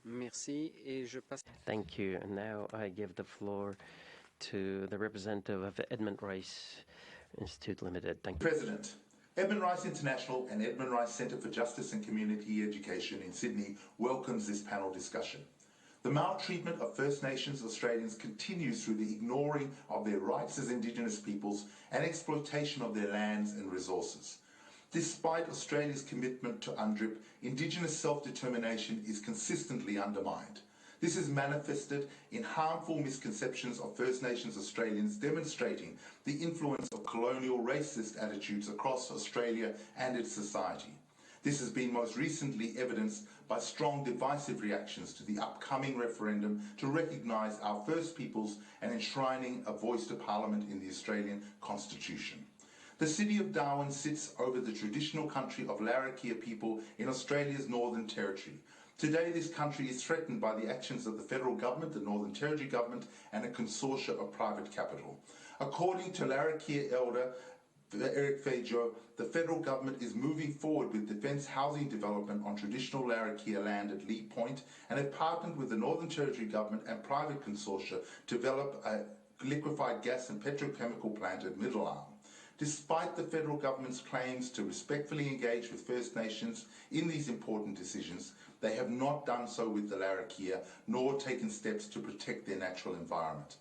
Merci, et je passe... Thank you. And now I give the floor to the representative of Edmund Rice Institute Limited. Thank you. President, Edmund Rice International and Edmund Rice Centre for Justice and Community Education in Sydney welcomes this panel discussion. The maltreatment of First Nations Australians continues through the ignoring of their rights as Indigenous peoples and exploitation of their lands and resources. Despite Australia's commitment to UNDRIP, Indigenous self-determination is consistently undermined. This is manifested in harmful misconceptions of First Nations Australians, demonstrating the influence of colonial racist attitudes across Australia and its society. This has been most recently evidenced by strong divisive reactions to the upcoming referendum to recognise our First Peoples and enshrining a voice to Parliament in the Australian Constitution. The city of Darwin sits over the traditional country of Larrakia people in Australia's Northern Territory. Today, this country is threatened by the actions of the federal government, the Northern Territory government, and a consortia of private capital. According to Larrakia Elder Eric Fejo, the federal government is moving forward with defence housing development on traditional Larrakia land at Lee Point, and have partnered with the Northern Territory government and private consortia to develop a liquefied gas and petrochemical plant at Middle Arm. Despite the federal government's claims to respectfully engage with First Nations in these important decisions, they have not done so with the Larrakia, nor taken steps to protect their natural environment.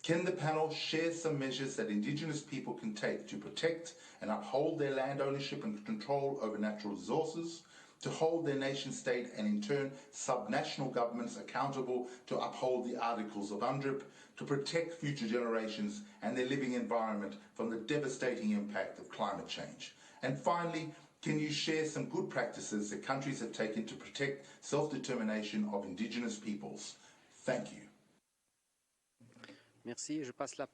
Can the panel share some measures that Indigenous people can take to protect and uphold their land ownership and control over natural resources, to hold their nation state and in turn subnational governments accountable to uphold the Articles of UNDRIP, to protect future generations and their living environment from the devastating impact of climate change? And finally, can you share some good practices that countries have taken to protect self-determination of Indigenous peoples? Thank you. Merci, je passe la...